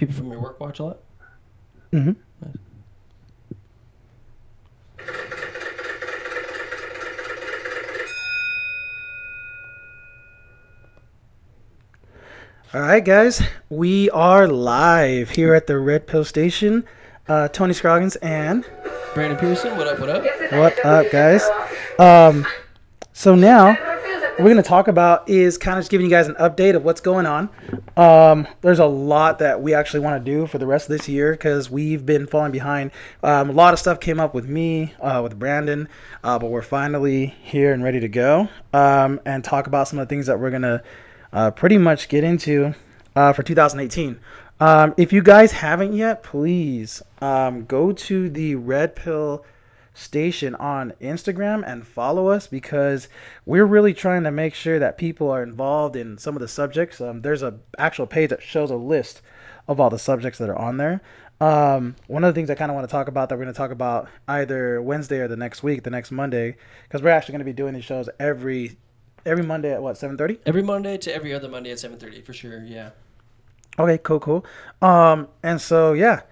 People from your work watch a lot? Mm-hmm. Nice. All right, guys, we are live here at the Red Pill Station. Tony Scroggins and Brandon Pearson, what up, what up? what up, guys? So now we're going to talk about is kind of just giving you guys an update of what's going on. There's a lot that we actually want to do for the rest of this year because we've been falling behind. A lot of stuff came up with me, with Brandon, but we're finally here and ready to go and talk about some of the things that we're going to pretty much get into for 2018. If you guys haven't yet, please go to the Red Pill Station on Instagram and follow us because we're really trying to make sure that people are involved in some of the subjects. There's a actual page that shows a list of all the subjects that are on there. One of the things I kind of want to talk about that we're going to talk about either Wednesday or the next week, the next Monday, because we're actually going to be doing these shows every Monday at what, 7:30? Every Monday to every other Monday at 7:30 for sure, yeah. Okay, cool. And so yeah,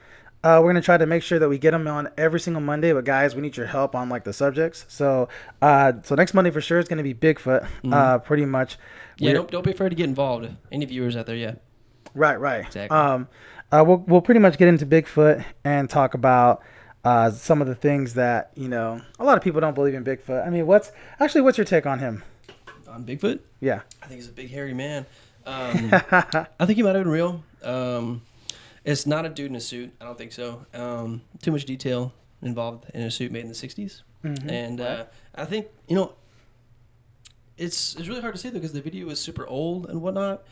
we're gonna try to make sure that we get them on every single Monday. But guys, we need your help on like the subjects. So next Monday for sure is gonna be Bigfoot. Pretty much. Yeah, don't be afraid to get involved. Any viewers out there, yeah. Right. Exactly. We'll pretty much get into Bigfoot and talk about some of the things that a lot of people don't believe in Bigfoot. I mean, what's your take on him? On Bigfoot? Yeah. I think he's a big hairy man. I think he might have been real. It's not a dude in a suit. I don't think so. Too much detail involved in a suit made in the 60s. Mm-hmm. And I think, it's really hard to say, though, because the video is super old and whatnot.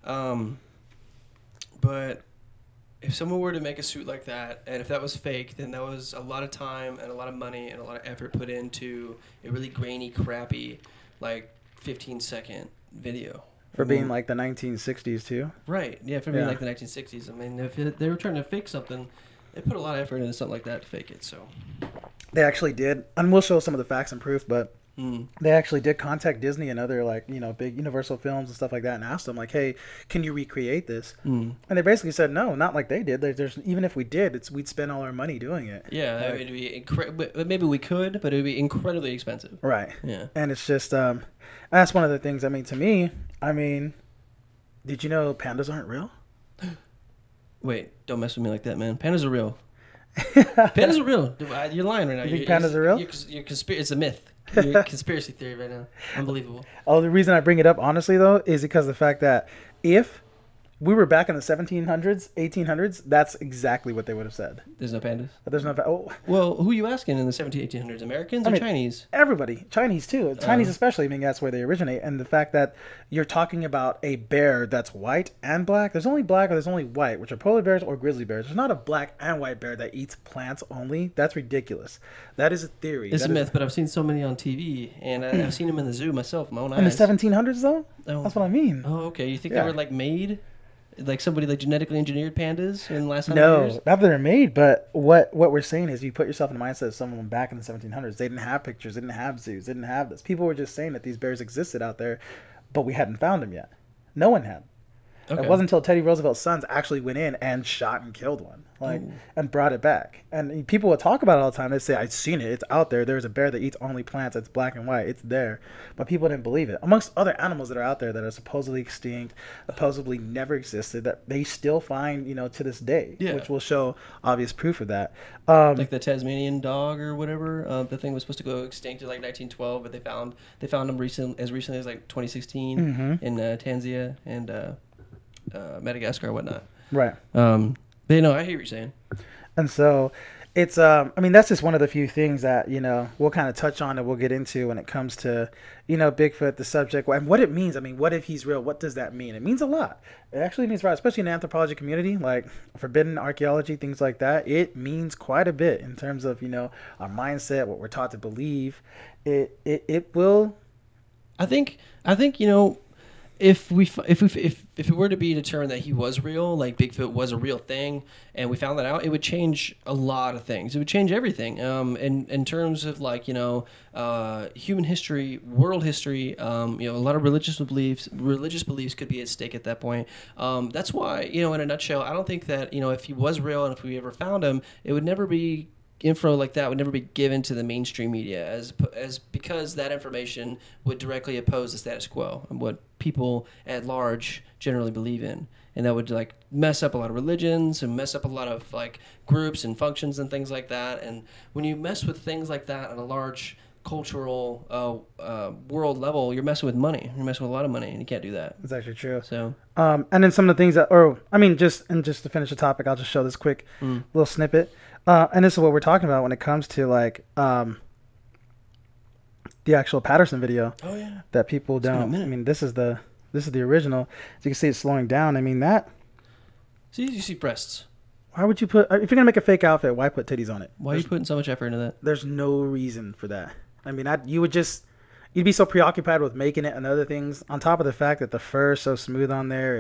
But if someone were to make a suit like that, and if that was fake, then that was a lot of time and a lot of money and a lot of effort put into a really grainy, crappy, like 15-second video. For being like the 1960s too. Right. Yeah, for being like the 1960s. I mean, if they were trying to fake something, they put a lot of effort into something like that to fake it. So They actually did, and we'll show some of the facts and proof, but they actually did contact Disney and other big Universal Films and stuff like that and asked them like, hey, can you recreate this? And they basically said no, not like they did. There's even if we did, we'd spend all our money doing it. Yeah, like, it'd be maybe we could, but it would be incredibly expensive. Right. Yeah. And it's just that's one of the things. I mean, to me, did you know pandas aren't real? Wait, don't mess with me like that, man. Pandas are real. Pandas are real. You're lying right now. You think pandas are real? It's a myth. You're conspiracy theory right now. Unbelievable. Oh, the reason I bring it up, honestly, though, is because of the fact that if we were back in the 1700s, 1800s, that's exactly what they would have said. There's no pandas? But there's no... Well, who are you asking in the 1800s? Americans or Chinese? Everybody. Chinese, too. Chinese especially, I mean, that's where they originate. And the fact that you're talking about a bear that's white and black. There's only black or there's only white, which are polar bears or grizzly bears. There's not a black and white bear that eats plants only. That's ridiculous. That is a theory. It's a myth, but I've seen so many on TV, and I've seen them in the zoo myself, my own eyes. In the 1700s, though? Oh. That's what I mean. Oh, okay. You think they were, like, made... Like somebody like genetically engineered pandas in the last 100 years? No, not that they're made, but what we're saying is you put yourself in the mindset of someone back in the 1700s. They didn't have pictures, they didn't have zoos, they didn't have this. People were just saying that these bears existed out there, but we hadn't found them yet. No one had. Okay. It wasn't until Teddy Roosevelt's sons actually went in and shot and killed one, and brought it back. And people would talk about it all the time. They say, "I've seen it. It's out there. There's a bear that eats only plants. It's black and white. It's there." But people didn't believe it. Amongst other animals that are out there that are supposedly extinct, supposedly never existed, that they still find, to this day, which will show obvious proof of that. Like the Tasmanian dog or whatever. The thing was supposed to go extinct in like 1912, but they found them as recently as like 2016 in Tanzania and. Madagascar or whatnot. Right. But I hear what you're saying. And so it's, that's just one of the few things that, we'll kind of touch on and we'll get into when it comes to, Bigfoot, the subject, and what it means. I mean, what if he's real? What does that mean? It means a lot. It actually means a lot, especially in the anthropology community, like forbidden archaeology, things like that. It means quite a bit in terms of, our mindset, what we're taught to believe. It will. I think, if it were to be determined that he was real, like Bigfoot was a real thing, and we found that out, it would change a lot of things. It would change everything. In terms of like human history, world history, a lot of religious beliefs could be at stake at that point. That's why, in a nutshell, I don't think that if he was real and if we ever found him, it would never be info like that would never be given to the mainstream media as because that information would directly oppose the status quo and what people at large generally believe in, and that would like mess up a lot of religions and mess up a lot of like groups and functions and things like that. And when you mess with things like that on a large cultural world level, you're messing with money. You're messing with a lot of money, and you can't do that. That's actually true. So and then some of the things just to finish the topic, I'll just show this quick little snippet. And this is what we're talking about when it comes to like the actual Patterson video. Oh yeah. That people don't. I mean, this is the original. As you can see, it's slowing down. I mean that. See, you see breasts. Why would you put if you're gonna make a fake outfit? Why put titties on it? Why are you putting so much effort into that? There's no reason for that. I mean, you'd be so preoccupied with making it and other things. On top of the fact that the fur is so smooth on there,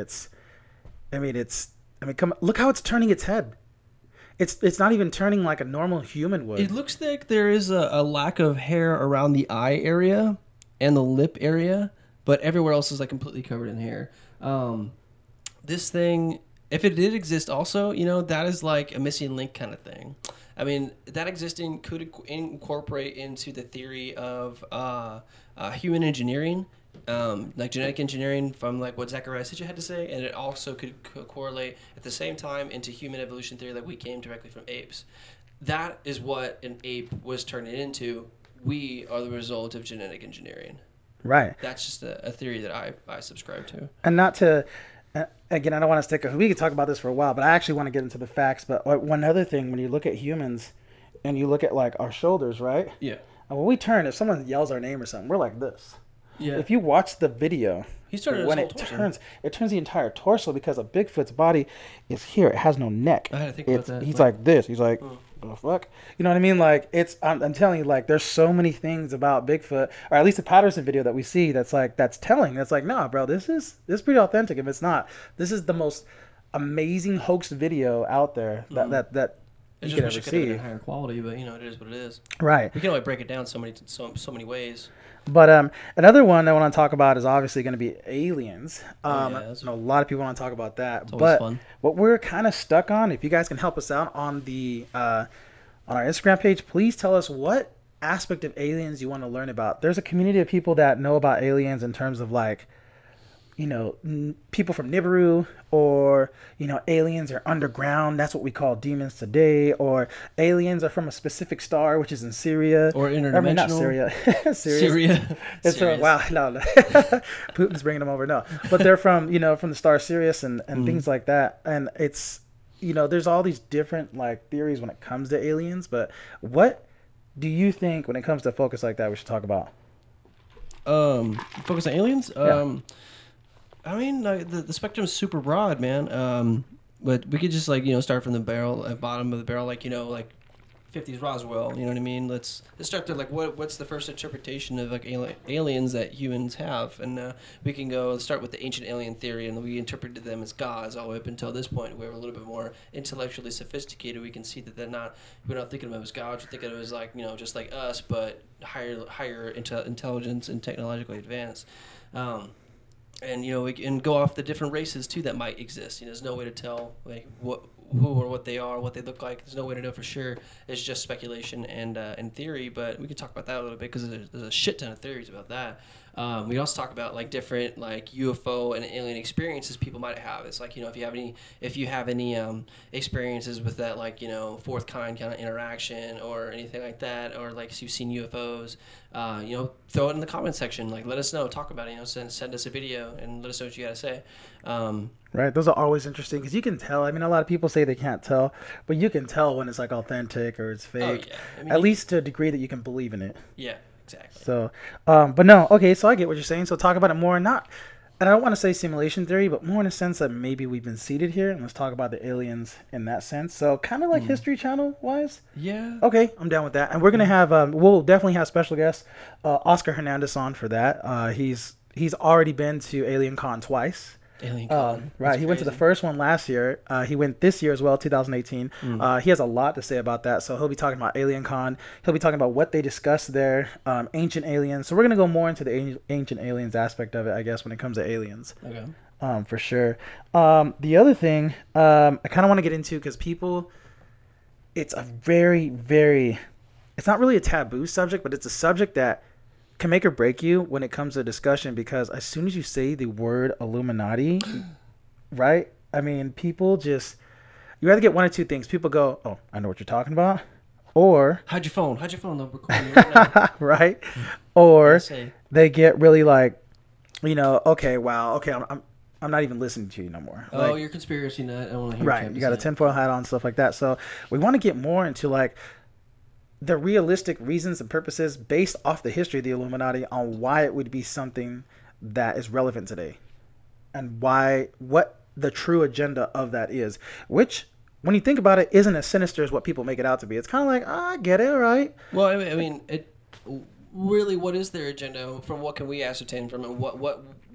look how it's turning its head. It's not even turning like a normal human would. It looks like there is a lack of hair around the eye area and the lip area, but everywhere else is like completely covered in hair. This thing, if it did exist also, that is like a missing link kind of thing. I mean, that existing could incorporate into the theory of human engineering, like genetic engineering from like what Zecharia Sitchin had to say, and it also could correlate at the same time into human evolution theory that we came directly from apes. That is what an ape was turning into. We are the result of genetic engineering. Right. That's just a theory that I subscribe to. And not to... Again, I don't want to stick. We could talk about this for a while, but I actually want to get into the facts. But one other thing, when you look at humans, and you look at like our shoulders, right? Yeah. And when we turn, if someone yells our name or something, we're like this. Yeah. If you watch the video, when it turns the entire torso because of Bigfoot's body is here. It has no neck. I had to think about that. He's like this. He's like, the fuck? You know what I mean? Like I'm telling you, like there's so many things about Bigfoot, or at least the Patterson video that we see that's telling. That's like, nah, bro, this is pretty authentic. If it's not, this is the most amazing hoax video out there that you could ever see. Been higher quality, but it is what it is. Right. We can only break it down so many ways. But another one I want to talk about is obviously going to be aliens. I know a lot of people want to talk about that. It's always fun. What we're kind of stuck on, if you guys can help us out on the on our Instagram page, please tell us what aspect of aliens you want to learn about. There's a community of people that know about aliens in terms of like, people from Nibiru, or aliens are underground. That's what we call demons today. Or aliens are from a specific star, which is in Syria. Or interdimensional. I mean, not Syria. Syria. It's from, wow, no. Putin's bringing them over. No, but they're from from the star Sirius and things like that. And it's there's all these different like theories when it comes to aliens. But what do you think when it comes to focus like that we should talk about? Focus on aliens. Yeah. I mean, the spectrum is super broad, man. But we could just start from the bottom of the barrel, like 50s Roswell. You know what I mean? Let's start there. Like, what's the first interpretation of like aliens that humans have? And we can start with the ancient alien theory, and we interpreted them as gods all the way up until this point. We're a little bit more intellectually sophisticated. We can see that we're not thinking of them as gods. We're thinking of them as like just like us, but higher intelligence and technologically advanced. And we can go off the different races too that might exist. There's no way to tell like who or what they are, what they look like. There's no way to know for sure. It's just speculation and theory. But we can talk about that a little bit because there's a shit ton of theories about that. We also talk about like different like UFO and alien experiences people might have. It's like if you have any experiences with that like fourth kind of interaction or anything like that, or like if you've seen UFOs, throw it in the comment section. Like let us know, talk about it. Send us a video and let us know what you got to say. Right, those are always interesting because you can tell. I mean, a lot of people say they can't tell, but you can tell when it's like authentic or it's fake. Oh, yeah. I mean, at least to a degree that you can believe in it. Yeah. Exactly. So, but no, okay, so I get what you're saying. So talk about it more, and I don't want to say simulation theory, but more in a sense that maybe we've been seated here, and let's talk about the aliens in that sense. So kind of like History Channel wise. Yeah. Okay, I'm down with that. And we're going to have, we'll definitely have special guest Oscar Hernandez on for that. He's he's already been to Alien Con twice. Alien Con. Right. That's He went to the crazy. first one last year. He went this year as well, 2018. He has a lot to say about that. So he'll be talking about Alien Con. He'll be talking about what they discussed there, ancient aliens. So we're going to go more into the ancient aliens aspect of it, I guess, when it comes to aliens. Okay. For sure. The other thing I kind of want to get into, because people, it's a very, very, it's not really a taboo subject, but it's a subject that can make or break you when it comes to discussion, because as soon as you say the word Illuminati, right? I mean, people just, you either get one or two things. People go, oh, I know what you're talking about. Or, Hide your phone. Hide your phone. They'll record you right now. right? Or I say. they get really like, okay, wow, okay, I'm not even listening to you no more. Oh, Like, you're conspiracy nut. I don't want to hear right. You got a tinfoil hat on, stuff like that. So we want to get more into like the realistic reasons and purposes based off the history of the Illuminati on why it would be something that is relevant today, and what the true agenda of that is, which when you think about it isn't as sinister as what people make it out to be. It's kind of like, I get it, right? Well, I mean, it really. What is their agenda? From what can we ascertain from it?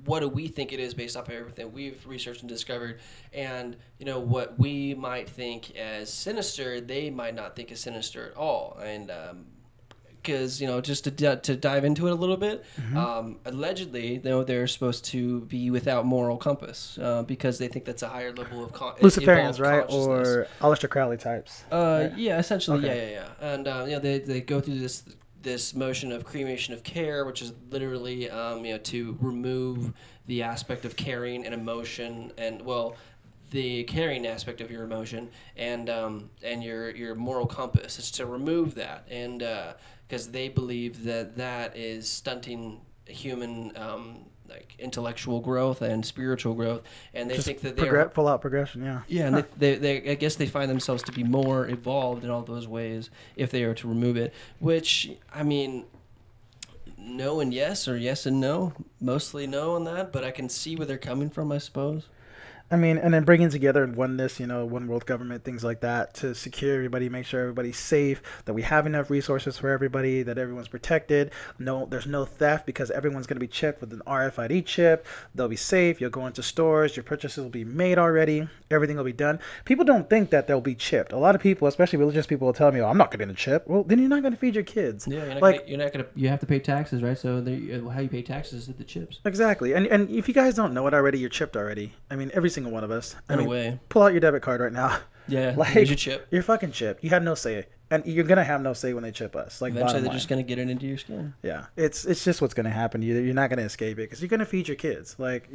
What do we think it is based off of everything we've researched and discovered? And what we might think as sinister, they might not think is sinister at all. And because just to dive into it a little bit, allegedly, they're supposed to be without moral compass because they think that's a higher level of Luciferians, evolved right? consciousness. Or Aleister Crowley types. Right? Yeah, essentially, Okay. yeah. And they go through this motion of cremation of care, which is literally to remove the aspect of caring and emotion, and the caring aspect of your emotion and your moral compass. It's to remove that, and because they believe that is stunting human like intellectual growth and spiritual growth, and they think that they're Full out progression, yeah. yeah, and they I guess they find themselves to be more evolved in all those ways if they are to remove it. Which, I mean, no and yes, or yes and no. Mostly no on that, but I can see where they're coming from, I suppose. I mean, and then bringing together oneness, one world government, things like that, to secure everybody, make sure everybody's safe, that we have enough resources for everybody, that everyone's protected. No, there's no theft because everyone's going to be chipped with an RFID chip. They'll be safe. You'll go into stores. Your purchases will be made already. Everything will be done. People don't think that they'll be chipped. A lot of people, especially religious people, will tell me, "Oh, I'm not getting a chip." Well, then you're not going to feed your kids. Yeah, you're not gonna. You have to pay taxes, right? So how you pay taxes is the chips. Exactly. And if you guys don't know it already, you're chipped already. I mean, every single one of us. In a way. Pull out your debit card right now. Yeah, Like, here's your chip. You're fucking chipped. You have no say. And you're going to have no say when they chip us. Like, Eventually, bottom they're line. just gonna get it into your skin. Yeah. It's just what's going to happen. You're not going to escape it because you're going to feed your kids. Like,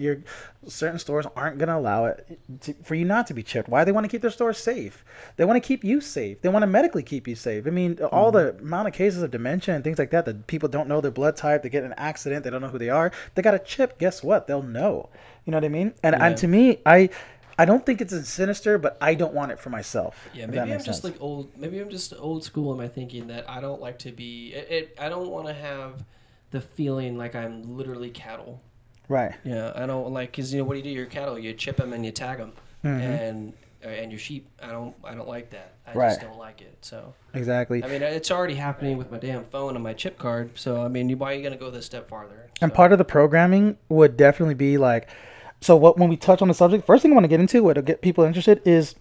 certain stores aren't going to allow it for you not to be chipped. Why? They want to keep their stores safe. They want to keep you safe. They want to medically keep you safe. I mean, all the amount of cases of dementia and things like that people don't know their blood type, they get in an accident, they don't know who they are. They got a chip. Guess what? They'll know. You know what I mean? And to me, I don't think it's as sinister, but I don't want it for myself. Yeah, if maybe that I'm makes just sense. like old. Maybe I'm just old school in my thinking that I don't like to be. I don't want to have the feeling like I'm literally cattle. Right. Yeah, I don't like because what do? Your cattle, you chip them and you tag them, and your sheep. I don't like that. I just don't like it. So Exactly. I mean, it's already happening with my damn phone and my chip card. So I mean, why are you gonna go this step farther? And So- part of the programming would definitely be like, so when we touch on the subject, first thing I want to get into, what'll get people interested is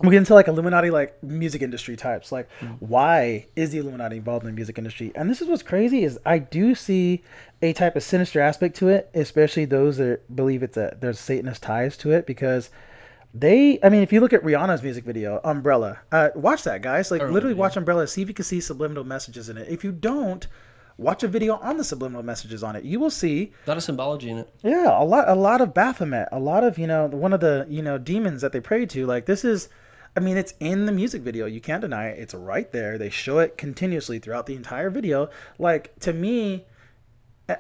we get into like Illuminati, like music industry types. Like, why is the Illuminati involved in the music industry? And this is what's crazy is I do see a type of sinister aspect to it, especially those that believe there's Satanist ties to it, because if you look at Rihanna's music video, Umbrella, watch that, guys. Like, literally watch Umbrella, see if you can see subliminal messages in it. If you don't, watch a video on the subliminal messages on it. You will see a lot of symbology in it. a lot of Baphomet, a lot of one of the demons that they pray to. Like, this is, it's in the music video. You can't deny it. It's right there. They show it continuously throughout the entire video. Like, to me,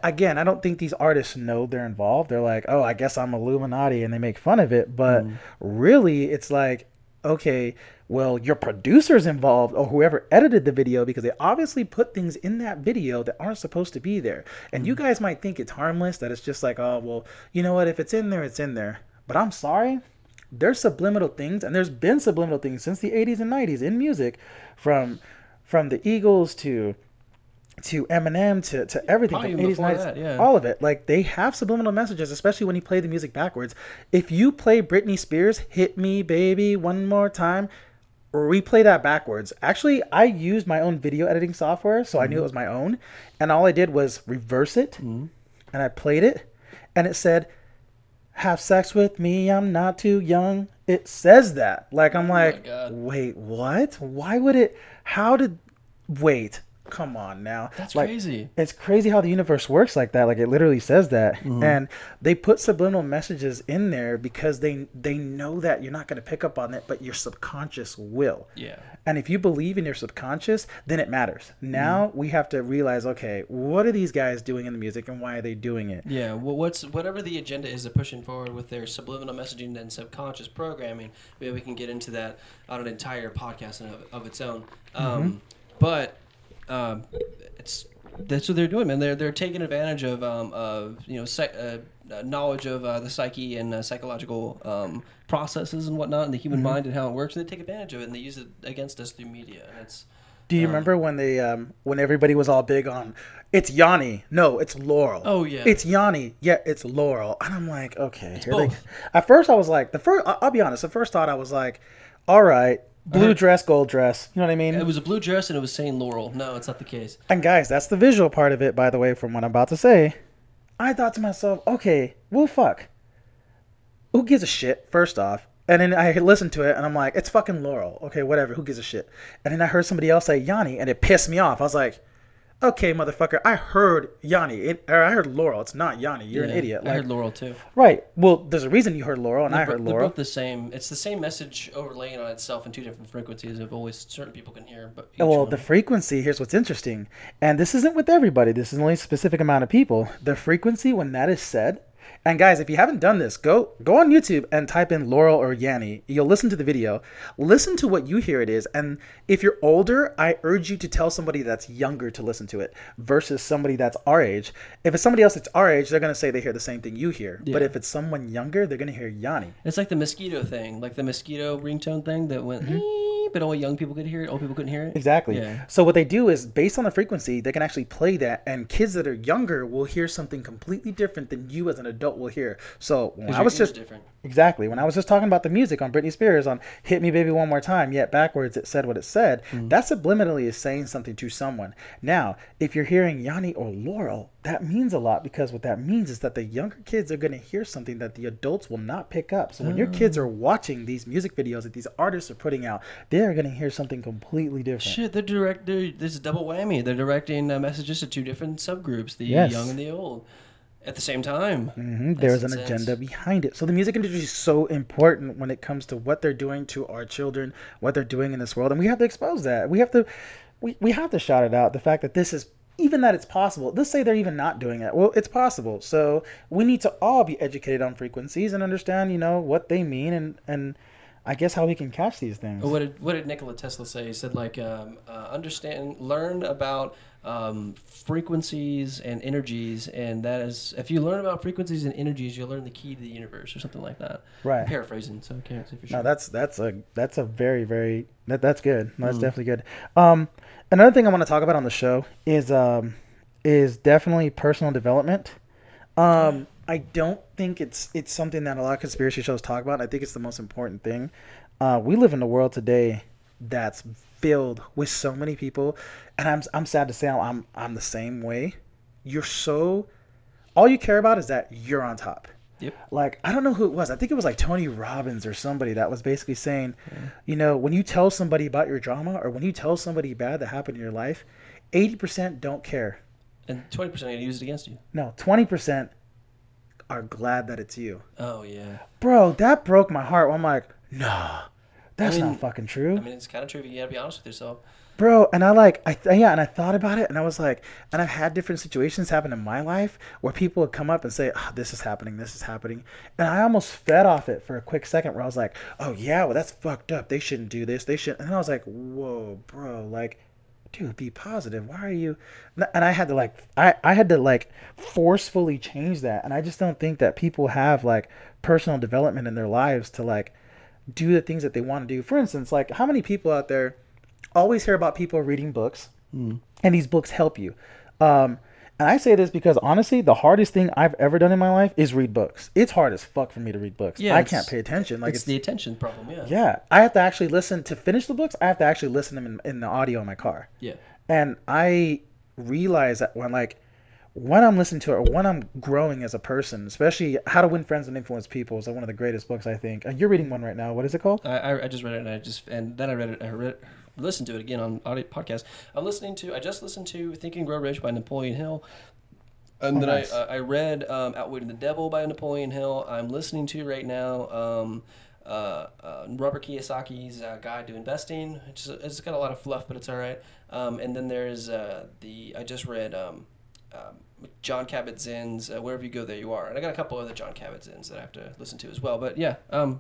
again, I don't think these artists know they're involved. They're like, oh, I guess I'm Illuminati, and they make fun of it. But really, it's like, okay, well, your producer's involved or whoever edited the video, because they obviously put things in that video that aren't supposed to be there. And you guys might think it's harmless, that it's just like, oh, well, you know what? If it's in there, it's in there. But I'm sorry. There's subliminal things, and there's been subliminal things since the 80s and 90s in music, from the Eagles to to Eminem to everything Probably from even 80s, before 90s, that, yeah. all of it. Like they have subliminal messages, especially when you play the music backwards. If you play Britney Spears, "Hit Me Baby One More Time," or replay that backwards. Actually, I used my own video editing software, so I knew it was my own, and all I did was reverse it, and I played it, and it said, "Have sex with me, I'm not too young." It says that. Like I'm Oh my like, God. wait, what? Why would it? How did? Wait, come on now. That's Like, crazy. it's crazy how the universe works like that. Like it literally says that, and they put subliminal messages in there because they know that you're not going to pick up on it, but your subconscious will. Yeah. And if you believe in your subconscious, then it matters. Now we have to realize, okay, what are these guys doing in the music and why are they doing it? Yeah, well, whatever the agenda is they're pushing forward with their subliminal messaging and subconscious programming. Maybe we can get into that on an entire podcast of its own. But it's that's what they're doing, man. They're taking advantage of knowledge of the psyche and psychological processes and whatnot, and the human mind and how it works. And they take advantage of it and they use it against us through media. And it's Do you remember when they when everybody was all big on it's Yanni? No, it's Laurel. Oh, yeah. It's Yanni. Yeah, it's Laurel. And I'm like, okay. Here both. At first, I was like, I'll be honest. The first thought I was like, all right, blue dress, gold dress. You know what I mean? it was a blue dress and it was saying Laurel. No, it's not the case. And guys, that's the visual part of it. By the way, from what I'm about to say, I thought to myself, okay, well, fuck. Who gives a shit? First off. And then I listened to it, and I'm like, it's fucking Laurel. Okay, whatever. Who gives a shit? And then I heard somebody else say Yanni, and it pissed me off. I was like, okay, motherfucker, I heard Yanni. Or I heard Laurel. It's not Yanni. You're an idiot. I heard Laurel too. Right. Well, there's a reason you heard Laurel, and I heard They're Laurel. both the same. It's the same message overlaying on itself in two different frequencies of always certain people can hear. But each Well, one. the frequency, here's what's interesting. And this isn't with everybody. This is only a specific amount of people. The frequency, when that is said, and guys, if you haven't done this, go on YouTube and type in Laurel or Yanni. You'll listen to the video. Listen to what you hear it is. And if you're older, I urge you to tell somebody that's younger to listen to it versus somebody that's our age. If it's somebody else that's our age, they're going to say they hear the same thing you hear. Yeah. But if it's someone younger, they're going to hear Yanni. It's like the mosquito thing, like the mosquito ringtone thing that went, but only young people could hear it. Old people couldn't hear it. Exactly. Yeah. So what they do is, based on the frequency, they can actually play that, and kids that are younger will hear something completely different than you as an adult will hear. So when I was just different. exactly when I was just talking about the music on Britney Spears on "Hit Me Baby One More Time," yet backwards it said what it said. That subliminally is saying something to someone. Now, if you're hearing Yanni or Laurel, that means a lot because what that means is that the younger kids are going to hear something that the adults will not pick up. So when your kids are watching these music videos that these artists are putting out, they're going to hear something completely different. Shit, there's a double whammy. They're directing messages to two different subgroups, the Yes. young and the old, at the same time. There's an That's agenda intense. behind it. So the music industry is so important when it comes to what they're doing to our children, what they're doing in this world, and we have to expose that. We have to shout it out. The fact that this is even that it's possible. Let's say they're even not doing it. Well, it's possible. So we need to all be educated on frequencies and understand, what they mean and I guess how we can catch these things. What did Nikola Tesla say? He said learn about frequencies and energies, and that is, if you learn about frequencies and energies, you'll learn the key to the universe, or something like that. Right. I'm paraphrasing, so I can't say for sure. No, that's a very, very that's good. No, that's definitely good. Another thing I want to talk about on the show is definitely personal development. I don't think it's something that a lot of conspiracy shows talk about. I think it's the most important thing. We live in a world today that's filled with so many people, and I'm sad to say I'm the same way. All you care about is that you're on top. Yep. Like, I don't know who it was. I think it was like Tony Robbins or somebody that was basically saying, when you tell somebody about your drama or when you tell somebody bad that happened in your life, 80% don't care. And 20% are going to use it against you. No, 20% are glad that it's you. Oh, yeah. Bro, that broke my heart. I'm like, nah, that's not fucking true. I mean, it's kind of true. You got to be honest with yourself. Bro, and I thought about it, and I was like, and I've had different situations happen in my life where people would come up and say, oh, this is happening, and I almost fed off it for a quick second where I was like, oh yeah, well that's fucked up, they shouldn't do this, they shouldn't, and I was like, whoa, bro, like, dude, be positive, why are you, and I had to forcefully change that, and I just don't think that people have like personal development in their lives to like do the things that they want to do. For instance, like, how many people out there always hear about people reading books, and these books help you. And I say this because honestly, the hardest thing I've ever done in my life is read books. It's hard as fuck for me to read books. Yeah, I can't pay attention. Like it's the attention problem. Yeah. Yeah, I have to actually listen to finish the books. I have to actually listen to them in the audio in my car. Yeah. And I realize that when I'm listening to it or when I'm growing as a person, especially How to Win Friends and Influence People is one of the greatest books, I think. You're reading one right now. What is it called? I just read it and then I read it. Listened to it again on audio podcast. I just listened to Think and Grow Rich by Napoleon Hill. And then nice. I read Outwitting the Devil by Napoleon Hill. I'm listening to right now Robert Kiyosaki's Guide to Investing. It's got a lot of fluff, but it's all right. And then there's I just read John Kabat-Zinn's Wherever You Go, There You Are. And I got a couple other John Kabat-Zinn's that I have to listen to as well. But yeah, a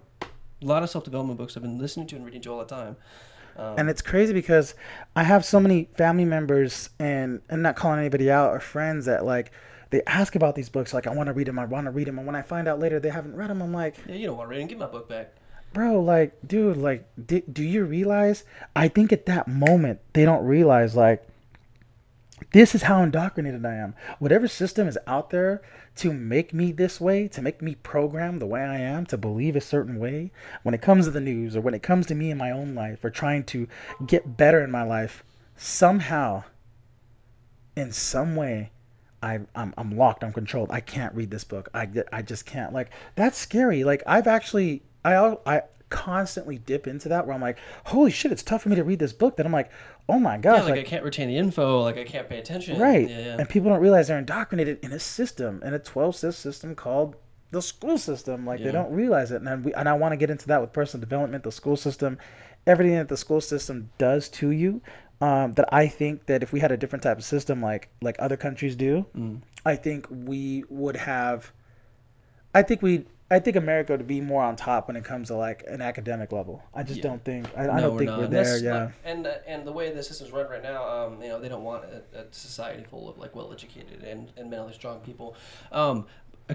lot of self-development books I've been listening to and reading to all the time. And it's crazy because I have so many family members and not calling anybody out or friends that like they ask about these books. Like, I want to read them. And when I find out later they haven't read them, I'm like, yeah, you don't want to read them. Give my book back. Bro, like, dude, like, do you realize? I think at that moment they don't realize like this is how indoctrinated I am. Whatever system is out there to make me this way, to make me program the way I am, to believe a certain way, when it comes to the news or when it comes to me in my own life or trying to get better in my life, somehow, in some way, I'm locked, I'm controlled. I can't read this book. I just can't. Like, that's scary. Like, I constantly dip into that where I'm like, holy shit, it's tough for me to read this book. That I'm like, oh my gosh. Yeah, like I can't retain the info, like I can't pay attention. Right. Yeah. And people don't realize they're indoctrinated in a system, in a 12-step system called the school system. Like, they don't realize it. And I want to get into that with personal development, the school system, everything that the school system does to you. That I think that if we had a different type of system like other countries do, I think we would have, I think America would be more on top when it comes to like an academic level. I just don't think I don't think we're there. Yeah. And the way the system's run right now, they don't want a society full of like well-educated and mentally strong people. A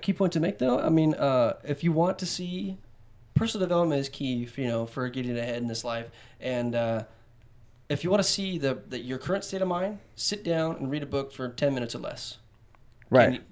key point to make though, if you want to see, personal development is key, for getting ahead in this life. And if you want to see your current state of mind, sit down and read a book for 10 minutes or less. Right.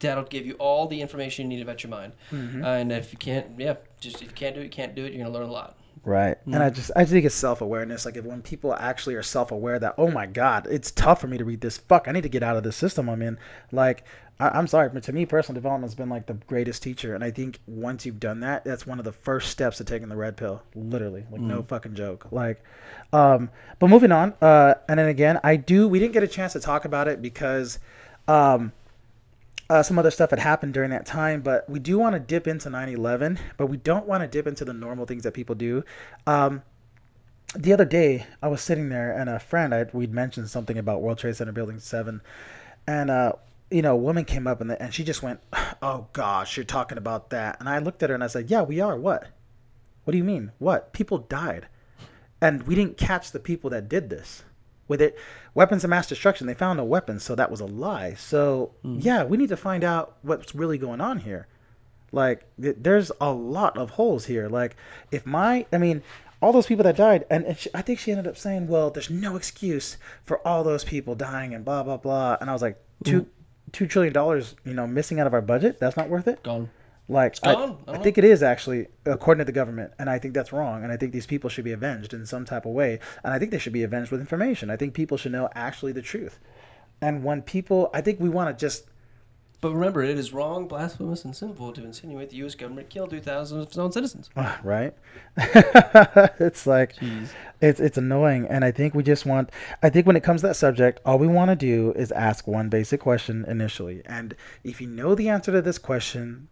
That'll give you all the information you need about your mind. Mm-hmm. And if you can't do it, you can't do it. You're gonna learn a lot. Right. Mm-hmm. And I just think it's self-awareness. Like, when people actually are self-aware that, oh my God, it's tough for me to read this. Fuck, I need to get out of this system I'm in. Like, I'm sorry, but to me, personal development has been like the greatest teacher. And I think once you've done that, that's one of the first steps to taking the red pill. Literally, like no fucking joke. Like, but moving on. And then again, we didn't get a chance to talk about it because, some other stuff had happened during that time, but we do want to dip into 9/11, but we don't want to dip into the normal things that people do. The other day, I was sitting there, and a friend, we'd mentioned something about World Trade Center Building 7, and a woman came up, and she just went, oh gosh, you're talking about that. And I looked at her, and I said, yeah, we are. What do you mean? What? People died, and we didn't catch the people that did this. With it, weapons of mass destruction, they found no weapons, so that was a lie. So, yeah, we need to find out what's really going on here. Like, there's a lot of holes here. Like, all those people that died, and I think she ended up saying, well, there's no excuse for all those people dying and blah, blah, blah. And I was like, $2 trillion, missing out of our budget? That's not worth it? Gone. Like, I think it is actually, according to the government, and I think that's wrong, and I think these people should be avenged in some type of way, and I think they should be avenged with information. I think people should know actually the truth. And when people, I think we want to just... But remember, it is wrong, blasphemous, and sinful to insinuate the U.S. government killed 2,000 of its own citizens. Right? It's like, it's annoying, and I think when it comes to that subject, all we want to do is ask one basic question initially, and if you know the answer to this question...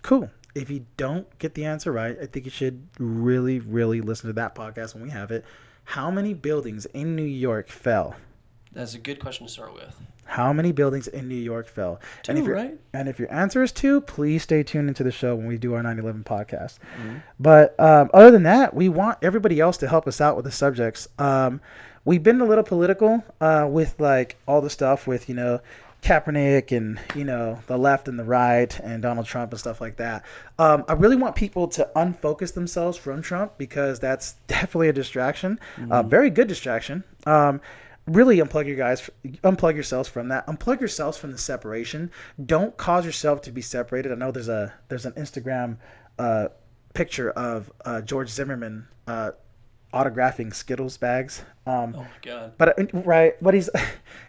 cool. If you don't get the answer right, I think you should really, really listen to that podcast when we have it. How many buildings in New York fell? That's a good question to start with. How many buildings in New York fell? 2, right? And if your answer is 2, please stay tuned into the show when we do our 9/11 podcast. Mm-hmm. But other than that, we want everybody else to help us out with the subjects. We've been a little political with like all the stuff with, Kaepernick and, the left and the right and Donald Trump and stuff like that. I really want people to unfocus themselves from Trump because that's definitely a distraction, a very good distraction. really unplug yourselves from that. Unplug yourselves from the separation. Don't cause yourself to be separated. I know there's an Instagram picture of George Zimmerman autographing Skittles bags. Oh my god! But he's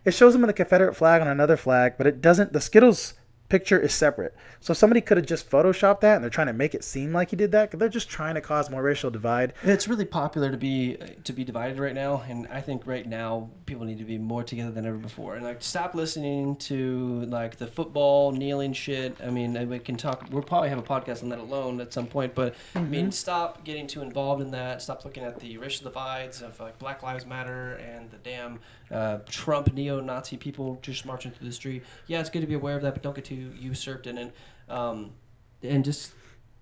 it shows him with a Confederate flag on another flag, but it doesn't. The Skittles picture is separate. So somebody could have just photoshopped that, and they're trying to make it seem like he did that. They're just trying to cause more racial divide. It's really popular to be divided right now, and I think right now people need to be more together than ever before. And like, stop listening to like the football kneeling shit. I mean, we can talk. We'll probably have a podcast on that alone at some point. But I mean, stop getting too involved in that. Stop looking at the racial divides of like Black Lives Matter and the damn Trump neo-Nazi people just marching through the street. Yeah, it's good to be aware of that, but don't get too usurped in it. And just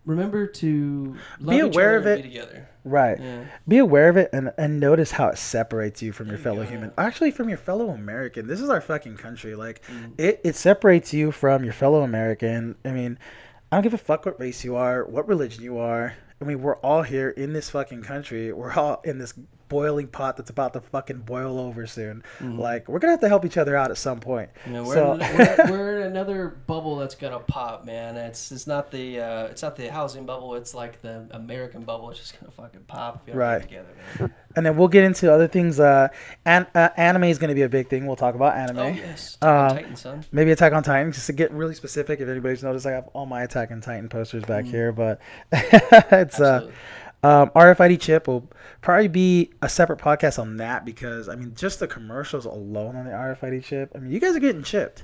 remember to love be aware each other of and it. be together. Right. Yeah. Be aware of it and notice how it separates you from your you fellow go. human. Actually, from your fellow American. This is our fucking country. Like, it separates you from your fellow American. I mean, I don't give a fuck what race you are, what religion you are. I mean, we're all here in this fucking country. We're all in this boiling pot that's about to fucking boil over soon. Like, we're gonna have to help each other out at some point. You know, So we're in another bubble that's gonna pop, man. It's not the housing bubble. It's like the American bubble. It's just gonna fucking pop if you don't Right. get together, man. and then we'll get into other things. Anime is gonna be a big thing. We'll talk about anime. Oh yes, Attack on Um, Titan, son. Maybe Attack on Titan, just to get really specific. If anybody's noticed, I have all my Attack on Titan posters back here, but it's Absolutely. RFID chip will probably be a separate podcast on that, because I mean, just the commercials alone on the RFID chip. I mean, you guys are getting chipped.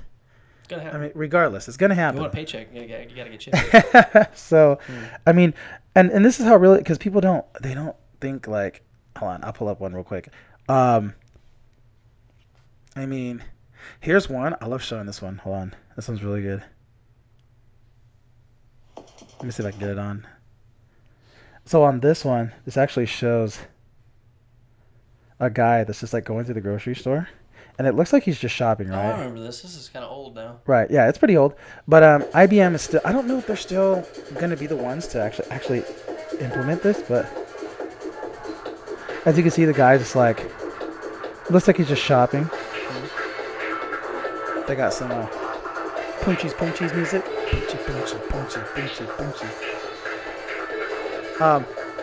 It's gonna I happen. mean, regardless, it's gonna You happen. want a paycheck? You gotta get chipped. So, I mean, and this is how really, because people don't think like, hold on, I'll pull up one real quick. I mean, here's one. I love showing this one. Hold on, this one's really good. Let me see if I can get it on. So on this one, this actually shows a guy that's just like going to the grocery store, and it looks like he's just shopping, Oh, I right? remember this. This is kind of old now. Right. Yeah, it's pretty old. But IBM is still. I don't know if they're still going to be the ones to actually implement this, but as you can see, the guy's just like, looks like he's just shopping. They got some Punchies music. Punchy.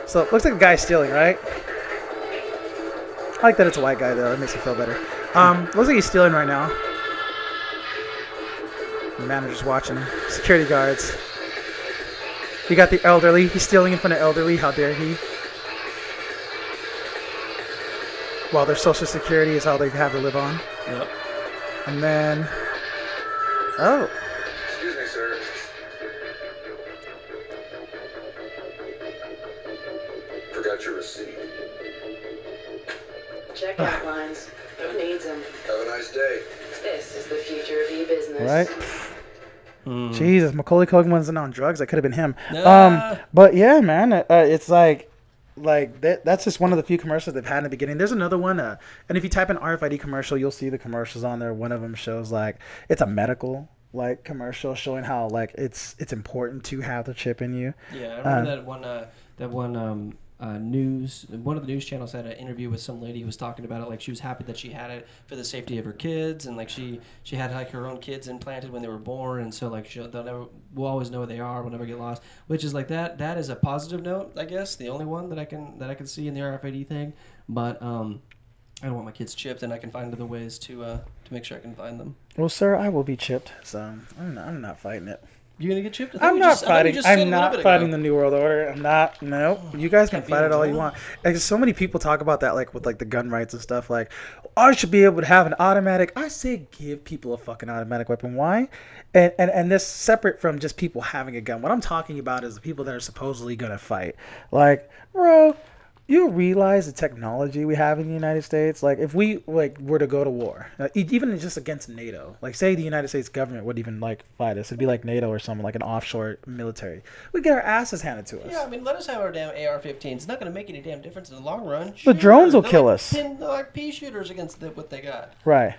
So it looks like a guy's stealing, right? I like that it's a white guy though. It makes me feel better. Looks like he's stealing right now. The manager's watching. Security guards. You got the elderly. He's stealing in front of elderly. How dare he? While their social security is all they have to live on. Yep. And then, oh, Excuse me, sir. Forgot your receipt. Checkout lines. Who needs them? Have a nice day. This is the future of e-business. right? Jesus, Macaulay Culkin wasn't on drugs. That could have been him. Nah. But yeah, man, it's like that's just one of the few commercials they've had in the beginning. There's another one, and if you type in RFID commercial, you'll see the commercials on there. One of them shows like it's a medical like commercial showing how like it's important to have the chip in you. Yeah, I remember that one news. One of the news channels had an interview with some lady who was talking about it. Like, she was happy that she had it for the safety of her kids, and like she had like her own kids implanted when they were born, and so like we'll always know where they are. We'll never get lost. Which is like that is a positive note, I guess. The only one that I can see in the RFID thing. But I don't want my kids chipped, and I can find other ways to make sure I can find them. Well, sir, I will be chipped, so I'm not fighting it. You gonna get chipped? I'm not fighting. I'm not fighting the New World Order. I'm not. No, you guys can Can't fight be it all you undone. want. Like, so many people talk about that, like with like the gun rights and stuff. Like, I should be able to have an automatic. I say give people a fucking automatic weapon. Why? And this separate from just people having a gun. What I'm talking about is the people that are supposedly gonna fight. Like, bro, you realize the technology we have in the United States? Like, if we like were to go to war, even just against NATO, like say the United States government would even like fight us, it'd be like NATO or something, like an offshore military. We'd get our asses handed to us. Yeah, I mean, let us have our damn AR-15s. It's not going to make any damn difference in the long run. The drones will They're kill like us. They're like pea shooters against what they got. Right.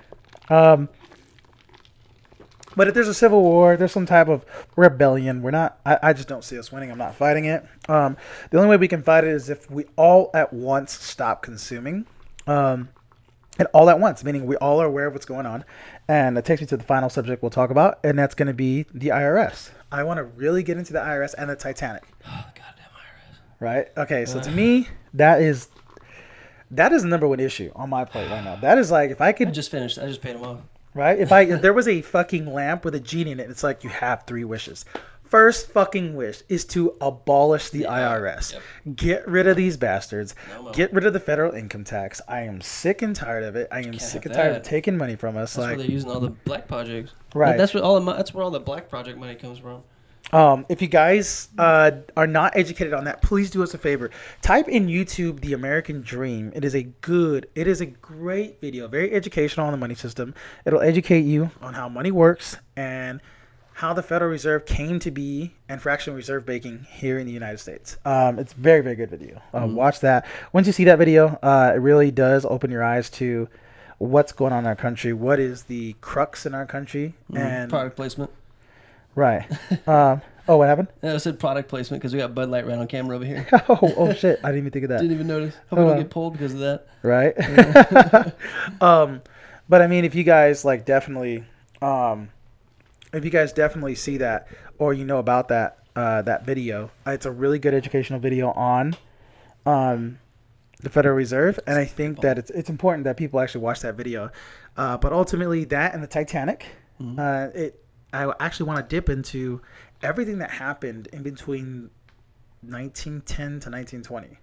But if there's a civil war, there's some type of rebellion. We're not. I just don't see us winning. I'm not fighting it. The only way we can fight it is if we all at once stop consuming. and all at once, meaning we all are aware of what's going on. And that takes me to the final subject we'll talk about, and that's going to be the IRS. I want to really get into the IRS and the Titanic. Oh, goddamn IRS. Right? Okay, so to me, that is the number one issue on my plate right now. That is like, if I I could, just finished. I just paid him off. right? If there was a fucking lamp with a genie in it, it's like you have 3 wishes. First fucking wish is to abolish the IRS. Yep. Get rid of these bastards. No more. Get rid of the federal income tax. I am sick and tired of it. I am sick and have tired of that. taking money from us. That's where they're using all the black projects. Right. That's where that's where all the black project money comes from. If you guys are not educated on that, please do us a favor. Type in YouTube "The American Dream." It is a great video, very educational on the money system. It'll educate you on how money works and how the Federal Reserve came to be and fractional reserve banking here in the United States. It's a very, very good video. Watch that. Once you see that video, it really does open your eyes to what's going on in our country, what is the crux in our country, and Product placement. right. What happened? Yeah, I said product placement because we got Bud Light right on camera over here. Oh shit! I didn't even think of that. Didn't even notice. Hope we don't get pulled because of that. Right. But I mean, if you guys definitely see that, or you know about that video, it's a really good educational video on the Federal Reserve, and I think that it's important that people actually watch that video. But ultimately, that and the Titanic, I actually want to dip into everything that happened in between 1910 to 1920.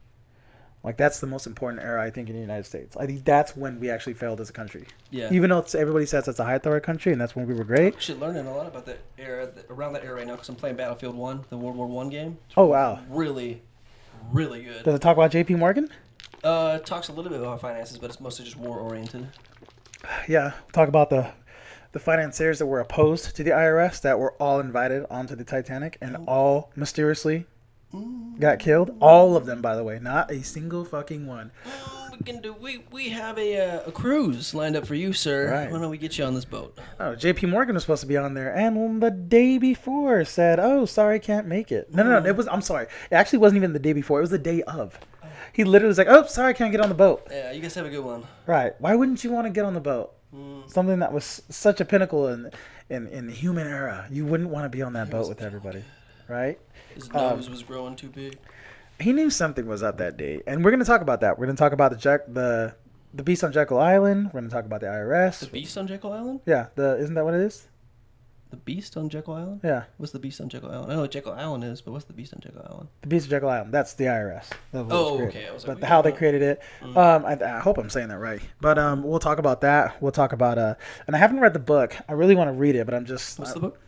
Like, that's the most important era, I think, in the United States. I think that's when we actually failed as a country. Yeah. Even though everybody says it's a high authority country, and that's when we were great. I'm actually learning a lot about that era, around that era right now, because I'm playing Battlefield 1, the World War 1 game. Oh, wow. Really, really good. Does it talk about J.P. Morgan? It talks a little bit about finances, but it's mostly just war-oriented. Yeah. Talk about the financiers that were opposed to the IRS that were all invited onto the Titanic and all mysteriously got killed. All of them, by the way. Not a single fucking one. We have a cruise lined up for you, sir. Right. Why don't we get you on this boat? Oh, J.P. Morgan was supposed to be on there, and the day before said, "Oh, sorry, can't make it." No. I'm sorry. It actually wasn't even the day before. It was the day of. He literally was like, "Oh, sorry, I can't get on the boat." Yeah, you guys have a good one. Right. Why wouldn't you want to get on the boat? Something that was such a pinnacle in the human era. You wouldn't want to be on that boat with everybody, right? His nose was growing too big. He knew something was up that day, and we're going to talk about that. We're going to talk about the Beast on Jekyll Island. We're going to talk about the IRS. The Beast on Jekyll Island? Yeah. Isn't that what it is? The Beast on Jekyll Island? Yeah. What's the Beast on Jekyll Island? I know what Jekyll Island is, but what's the Beast on Jekyll Island? The Beast of Jekyll Island. That's the IRS. Okay. But how they created it. I hope I'm saying that right. But we'll talk about that. We'll talk about and I haven't read the book. I really want to read it, but I'm just. What's the book?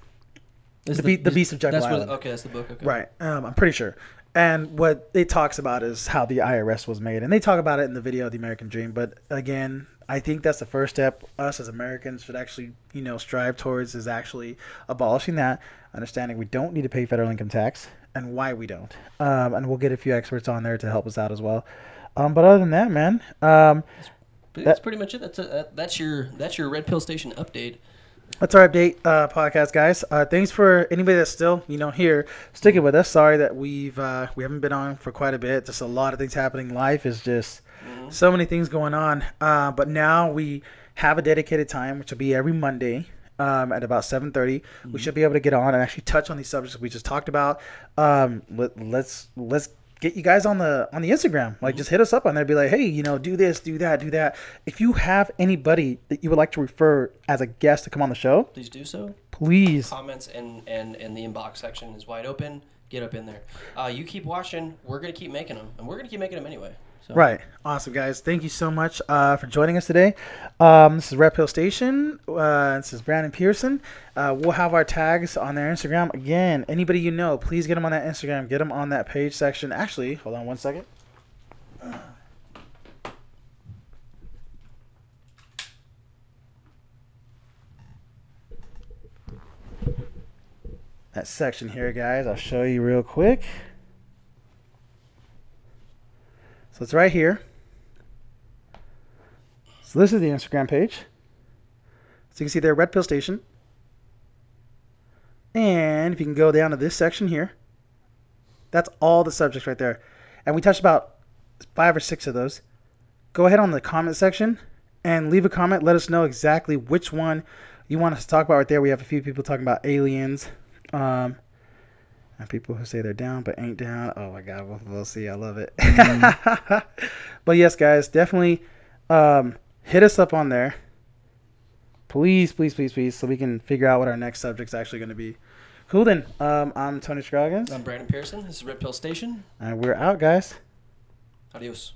The Beast of Jekyll Island. Okay, that's the book. Okay. Right. I'm pretty sure. And what it talks about is how the IRS was made, and they talk about it in the video, The American Dream. But again, I think that's the first step us as Americans should actually, strive towards, is actually abolishing that, understanding we don't need to pay federal income tax and why we don't. And we'll get a few experts on there to help us out as well. But other than that, man, that's pretty much it. That's your Red Pill Station update. That's our update podcast, guys. Thanks for anybody that's still, here sticking with us. Sorry that we haven't been on for quite a bit. Just a lot of things happening. Life is just so many things going on. But now we have a dedicated time, which will be every Monday at about 7:30. We should be able to get on and actually touch on these subjects we just talked about. Let's get you guys on the Instagram. Like, just hit us up on there. Be like, hey, do this, do that, do that. If you have anybody that you would like to refer as a guest to come on the show, Please do so. please. Comments and the inbox section is wide open. Get up in there. You keep watching. We're gonna keep making them, and we're gonna keep making them anyway. So. Right. Awesome, guys. Thank you so much for joining us today. This is Red Pill Station. This is Brandon Pearson. We'll have our tags on their Instagram. Again, anybody please get them on that Instagram. Get them on that page section. Actually, hold on one second. That section here, guys, I'll show you real quick. So it's right here. So this is the Instagram page. So you can see there, Red Pill Station. And if you can go down to this section here, that's all the subjects right there. And we touched about 5 or 6 of those. Go ahead on the comment section and leave a comment. Let us know exactly which one you want us to talk about right there. We have a few people talking about aliens. And people who say they're down but ain't down. Oh my God, we'll see. I love it. But yes, guys, definitely hit us up on there. Please, please, please, please, so we can figure out what our next subject's actually going to be. Cool then. I'm Tony Scroggins. I'm Brandon Pearson. This is Red Pill Station. And we're out, guys. Adios.